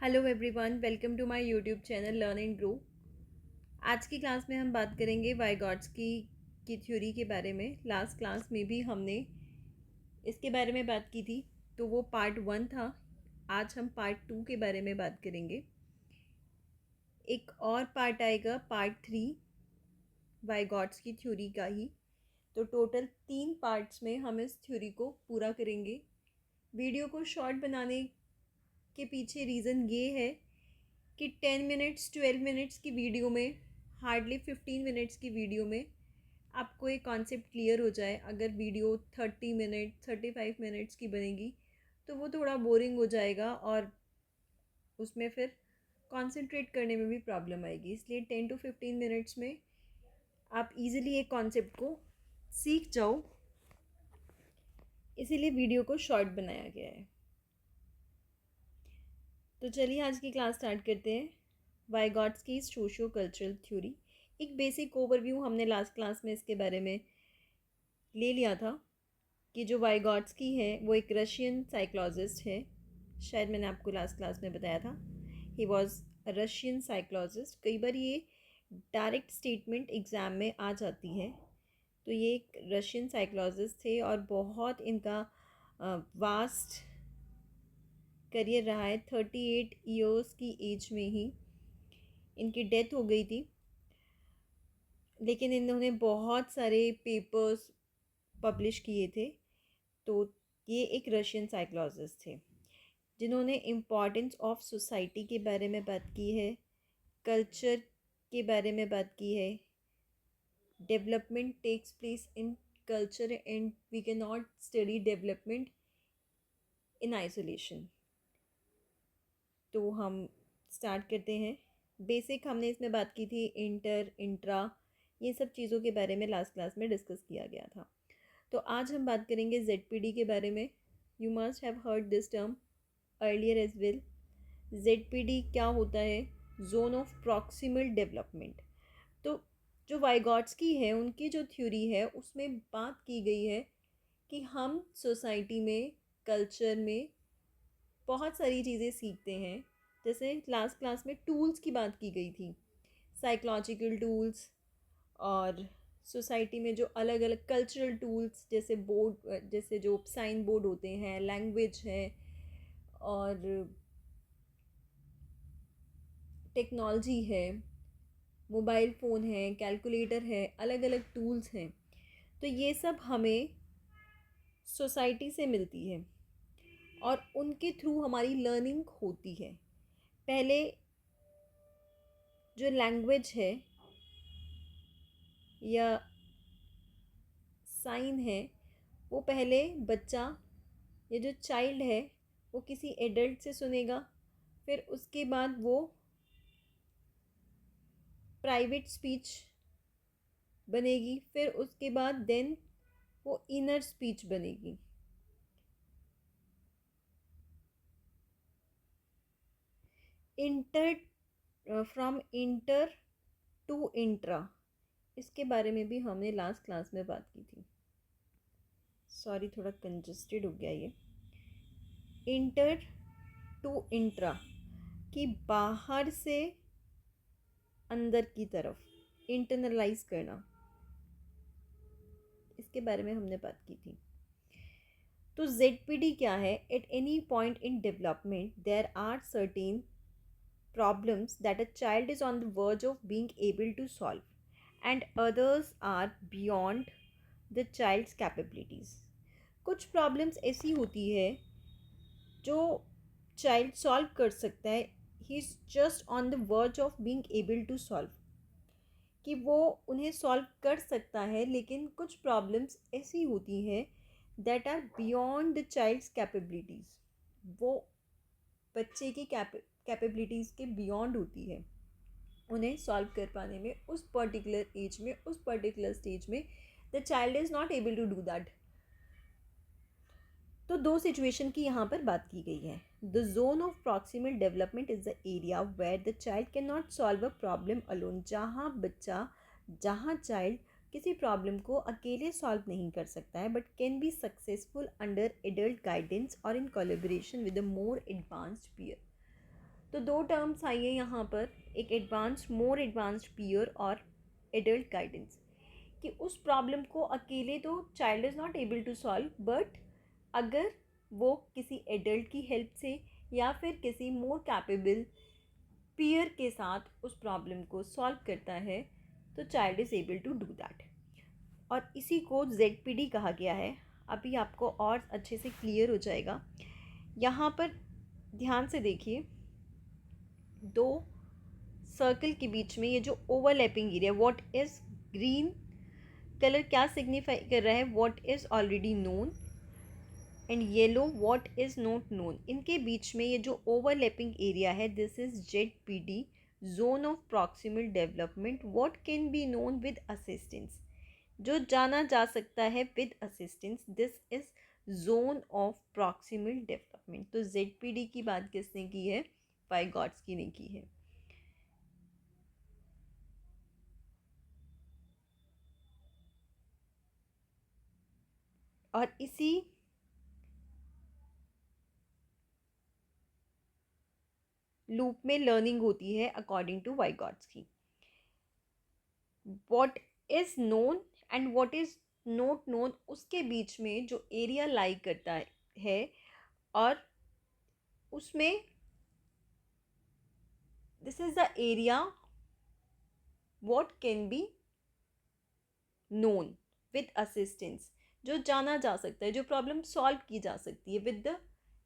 Hello everyone, welcome to my YouTube channel learn and grow. आज की class में हम बात करेंगे वाइगॉट्स्की की थ्योरी के बारे में। लास्ट क्लास में भी हमने इसके बारे में बात की थी, तो वो पार्ट 1 था। आज हम पार्ट 2 के बारे में बात करेंगे। एक और पार्ट आएगा, पार्ट 3 वाइगॉट्स्की थ्योरी का ही। तो टोटल 3 पार्ट्स में हम इस थ्योरी को पूरा करेंगे। वीडियो को शॉर्ट बनाने के पीछे रीज़न ये है कि 10 मिनट्स 12 मिनट्स की वीडियो में, हार्डली 15 मिनट्स की वीडियो में आपको एक कॉन्सेप्ट क्लियर हो जाए। अगर वीडियो 30 मिनट 35 मिनट्स की बनेगी तो वो थोड़ा बोरिंग हो जाएगा और उसमें फिर कंसंट्रेट करने में भी प्रॉब्लम आएगी। इसलिए 10 to 15 मिनट्स में आप इजीली एक कॉन्सेप्ट को सीख जाओ, इसीलिए वीडियो को शॉर्ट बनाया गया है। तो चलिए आज की क्लास स्टार्ट करते हैं। वाइगॉट्स्की सोशियो कल्चरल थ्योरी। एक बेसिक ओवरव्यू हमने लास्ट क्लास में इसके बारे में ले लिया था कि जो वाइगॉट्स्की है वो एक रशियन साइकोलॉजिस्ट है। शायद मैंने आपको लास्ट क्लास में बताया था, ही वॉज रशियन साइकोलॉजिस्ट। कई बार ये डायरेक्ट स्टेटमेंट एग्ज़ाम में आ जाती है। तो ये एक रशियन साइकोलॉजिस्ट थे और बहुत इनका वास्ट करियर रहा है। 38 ईयर्स की एज में ही इनकी डेथ हो गई थी, लेकिन इन्होंने बहुत सारे पेपर्स पब्लिश किए थे। तो ये एक रशियन साइकोलॉजिस्ट थे जिन्होंने इम्पॉर्टेंस ऑफ सोसाइटी के बारे में बात की है, कल्चर के बारे में बात की है। Development takes place in culture and we can not study development in isolation. तो हम स्टार्ट करते हैं। बेसिक हमने इसमें बात की थी, इंटर इंट्रा, ये सब चीज़ों के बारे में लास्ट क्लास में डिस्कस किया गया था। तो आज हम बात करेंगे ZPD के बारे में। You must have heard this term earlier as well. ZPD क्या होता है? Zone of proximal development. तो जो वाइगॉट्स्की है, उनकी जो थ्योरी है उसमें बात की गई है कि हम सोसाइटी में, कल्चर में बहुत सारी चीज़ें सीखते हैं। जैसे लास्ट क्लास में टूल्स की बात की गई थी, साइकोलॉजिकल टूल्स, और सोसाइटी में जो अलग अलग कल्चरल टूल्स, जैसे बोर्ड, जैसे जो साइन बोर्ड होते हैं, लैंग्वेज है और टेक्नोलॉजी है, मोबाइल फ़ोन है, कैलकुलेटर है, अलग अलग टूल्स हैं। तो ये सब हमें सोसाइटी से मिलती है और उनके थ्रू हमारी लर्निंग होती है। पहले जो लैंग्वेज है या साइन है, वो पहले बच्चा, ये जो चाइल्ड है, वो किसी एडल्ट से सुनेगा, फिर उसके बाद वो प्राइवेट स्पीच बनेगी, फिर उसके बाद देन वो इनर स्पीच बनेगी। Inter, from inter to intra, इसके बारे में भी हमने लास्ट क्लास में बात की थी। सॉरी, थोड़ा कंजस्टेड हो गया ये। इंटर टू इंट्रा कि बाहर से अंदर की तरफ इंटरनलाइज करना, इसके बारे में हमने बात की थी। तो ZPD क्या है? At any point in development there are certain problems that a child is on the verge of being able to solve, and others are beyond the child's capabilities. कुछ प्रॉब्लम्स ऐसी होती है जो चाइल्ड सॉल्व कर सकता है, he is just on the verge of being able to solve, कि वो उन्हें सॉल्व कर सकता है। लेकिन कुछ प्रॉब्लम्स ऐसी होती हैं that are beyond the child's capabilities, वो बच्चे की कैपेबिलिटीज़ के बियॉन्ड होती है। उन्हें सॉल्व कर पाने में उस पर्टिकुलर एज में, उस पर्टिकुलर स्टेज में the child is not able to do that. तो दो सिचुएशन की यहाँ पर बात की गई है। The zone of proximal development is the area where the child can not solve a problem alone, जहाँ चाइल्ड किसी प्रॉब्लम को अकेले सॉल्व नहीं कर सकता है, but can be successful under adult guidance और in collaboration with a more advanced peer. तो दो टर्म्स आई है यहाँ पर, एक एडवांस्ड, मोर एडवांस्ड पीयर और एडल्ट गाइडेंस, कि उस प्रॉब्लम को अकेले तो child is not able to solve, but अगर वो किसी एडल्ट की हेल्प से या फिर किसी मोर कैपेबल पीयर के साथ उस प्रॉब्लम को सॉल्व करता है तो child is able to do that. और इसी को ZPD कहा गया है। अभी आपको और अच्छे से क्लियर हो जाएगा। यहाँ पर ध्यान से देखिए, दो सर्कल के बीच में ये जो overlapping area, what is green colour क्या सिग्निफाई कर रहा है, what is already known, and yellow what is not known, इनके बीच में ये जो ओवरलैपिंग एरिया है, this is ZPD, zone of proximal development, what can be known with assistance, जो जाना जा सकता है with assistance, this is zone of proximal development. तो ZPD की बात किसने की है, वाइगॉट्स्की ने की है। और इसी लूप में लर्निंग होती है according to Vygotsky. What is known and what is not known, उसके बीच में जो एरिया लाई करता है और उसमें this is the area what can be known with assistance, जो जाना जा सकता है, जो प्रॉब्लम सॉल्व की जा सकती है with the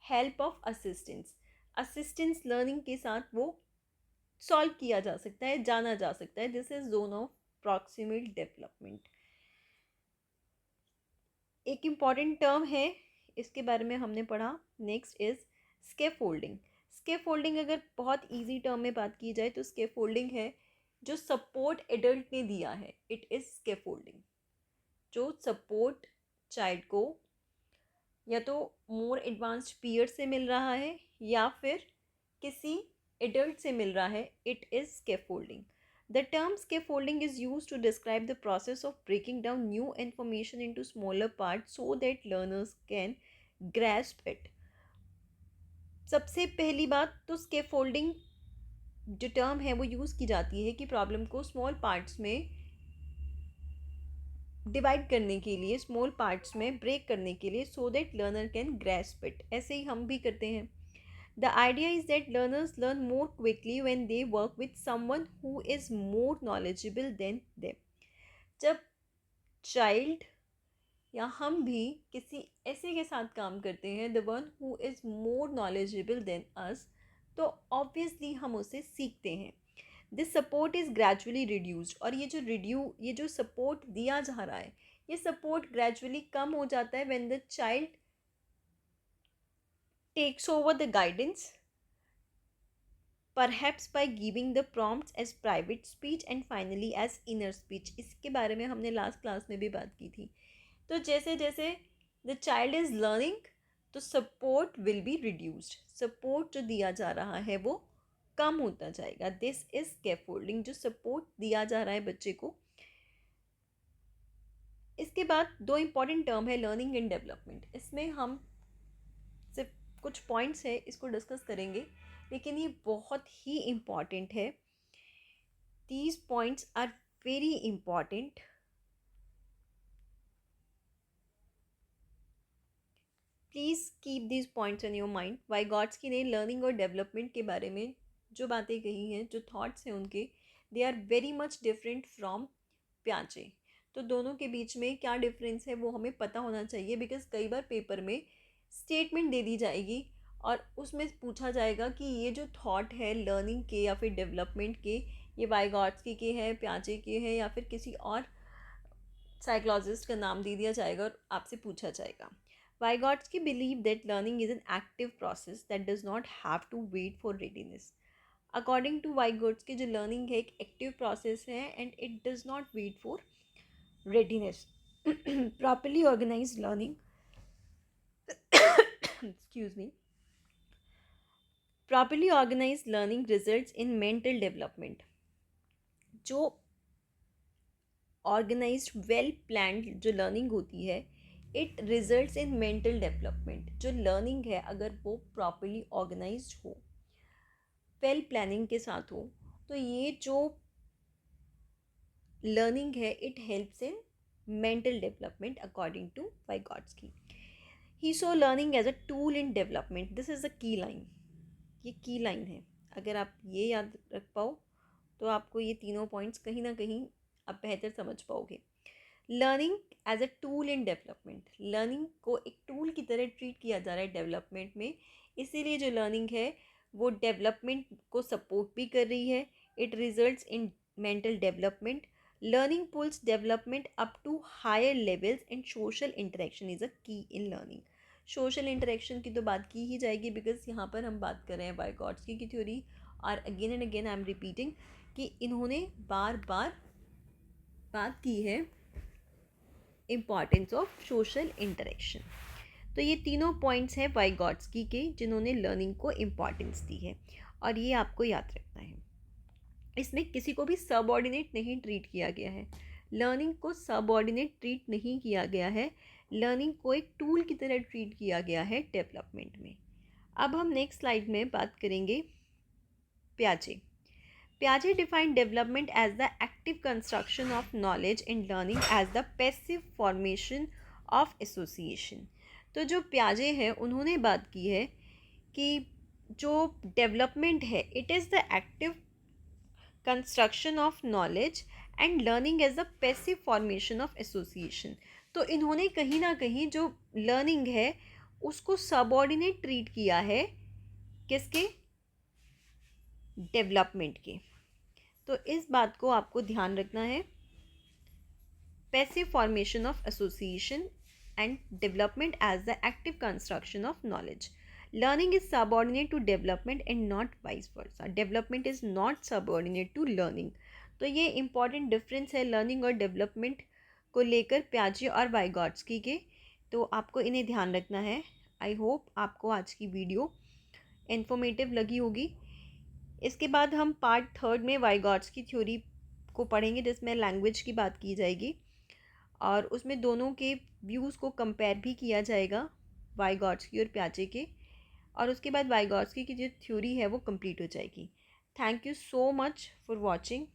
help of assistance. Assistance learning के साथ वो सॉल्व किया जा सकता है, जाना जा सकता है। This is zone of proximal development. एक इम्पॉर्टेंट टर्म है, इसके बारे में हमने पढ़ा, नेक्स्ट इज स्कैफोल्डिंग। स्कैफोल्डिंग अगर बहुत ईजी टर्म में बात की जाए तो स्कैफोल्डिंग है जो सपोर्ट एडल्ट ने दिया है, इट इज़ स्कैफोल्डिंग। जो सपोर्ट चाइल्ड को या तो मोर एडवांस्ड पीयर से मिल रहा है या फिर किसी एडल्ट से मिल रहा है, it is scaffolding. The term scaffolding is used to describe the process of breaking down new information into smaller parts so that learners can grasp it. सबसे पहली बात तो स्कैफोल्डिंग जो टर्म है वो यूज़ की जाती है कि प्रॉब्लम को स्मॉल पार्ट्स में डिवाइड करने के लिए, स्मॉल पार्ट्स में ब्रेक करने के लिए, so that learner can grasp it. ऐसे ही हम भी करते हैं। The idea is that learners learn more quickly when they work with someone who is more knowledgeable then them. जब चाइल्ड या हम भी किसी ऐसे के साथ काम करते हैं, the one who is more knowledgeable than us, तो ऑब्वियसली हम उससे सीखते हैं। This support is gradually reduced, और ये जो सपोर्ट दिया जा रहा है, ये सपोर्ट ग्रेजुअली कम हो जाता है when the child takes over the guidance, perhaps by giving the prompts as private speech and finally as inner speech. इसके बारे में हमने लास्ट क्लास में भी बात की थी। तो जैसे जैसे द चाइल्ड इज़ लर्निंग तो support will be reduced, support जो दिया जा रहा है वो कम होता जाएगा। दिस इज स्कैफोल्डिंग, जो सपोर्ट दिया जा रहा है बच्चे को। इसके बाद दो इंपॉर्टेंट टर्म है लर्निंग एंड डेवलपमेंट। इसमें हम सिर्फ कुछ पॉइंट्स है इसको डिस्कस करेंगे, लेकिन ये बहुत ही इम्पॉर्टेंट है। These points are very important. Please keep this points in your mind. Vygotsky ने लर्निंग और डेवलपमेंट के बारे में जो बातें कही हैं, जो थॉट्स हैं उनके, they are very much different from प्याचे। तो दोनों के बीच में क्या डिफरेंस है वो हमें पता होना चाहिए, बिकॉज कई बार पेपर में स्टेटमेंट दे दी जाएगी और उसमें पूछा जाएगा कि ये जो थॉट है लर्निंग के या फिर डेवलपमेंट के, ये वाइगॉट्स्की के हैं, प्याचे के हैं, या फिर किसी और साइकोलॉजिस्ट का नाम दे दिया जाएगा और आपसे पूछा जाएगा। Vygotsky believed that learning is an active process that does not have to wait for readiness. According to Vygotsky, जो learning है एक active process है and it does not wait for readiness. Properly organized learning, excuse me, properly organized learning results in mental development. जो organized, well planned जो learning होती है, it results in mental development. जो learning है अगर वो properly organised हो, well planning के साथ हो, तो ये जो लर्निंग है it helps in mental development according to Vygotsky. He saw learning as a tool in development. This is a key line. ये की लाइन है. अगर आप ये याद रख पाओ तो आपको ये तीनों पॉइंट्स कहीं ना कहीं आप बेहतर समझ पाओगे. Learning as a tool in development. Learning को एक टूल की तरह ट्रीट किया जा रहा है डेवलपमेंट में. इसीलिए जो लर्निंग है वो डेवलपमेंट को सपोर्ट भी कर रही है. It results in mental development. Learning pulls development up to higher levels and social interaction is a key in learning. Social interaction की तो बात की ही जाएगी बिकॉज यहाँ पर हम बात कर रहे हैं वाइगॉट्स्की की थ्योरी. और again and again I am repeating कि इन्होंने बार बार बात की है इम्पॉर्टेंस ऑफ सोशल इंटरेक्शन. तो ये तीनों पॉइंट्स हैं वाइगॉट्स्की के जिन्होंने लर्निंग को इम्पॉर्टेंस दी है और ये आपको याद रखना है. इसमें किसी को भी सबऑर्डिनेट नहीं ट्रीट किया गया है. लर्निंग को सबऑर्डिनेट ट्रीट नहीं किया गया है. लर्निंग को एक टूल की तरह ट्रीट किया गया है डेवलपमेंट में. अब हम नेक्स्ट स्लाइड में बात करेंगे प्याजे. Piaget defined development as the active construction of knowledge and learning as the passive formation of association. तो जो प्याजे है उन्होंने बात की है कि जो डेवलपमेंट है it is the active construction of knowledge and learning as the passive formation of association. तो इन्होंने कहीं ना कहीं जो लर्निंग है उसको सबऑर्डिनेट ट्रीट किया है. किसके? डेवलपमेंट के. तो इस बात को आपको ध्यान रखना है. Passive formation of association and development as the active construction of knowledge. Learning is subordinate to development and not vice versa. Development is not subordinate to learning. तो ये इंपॉर्टेंट डिफरेंस है लर्निंग और डेवलपमेंट को लेकर प्याजे और वाइगॉट्स्की के. तो आपको इन्हें ध्यान रखना है. आई होप आपको आज की वीडियो इन्फॉर्मेटिव लगी होगी. इसके बाद हम पार्ट 3 में वाइगॉट्स्की थ्योरी को पढ़ेंगे जिसमें लैंग्वेज की बात की जाएगी और उसमें दोनों के व्यूज़ को कंपेयर भी किया जाएगा वाइगॉट्स्की और प्याजे के. और उसके बाद वाइगॉट्स्की की जो थ्योरी है वो कंप्लीट हो जाएगी. Thank you so much for watching.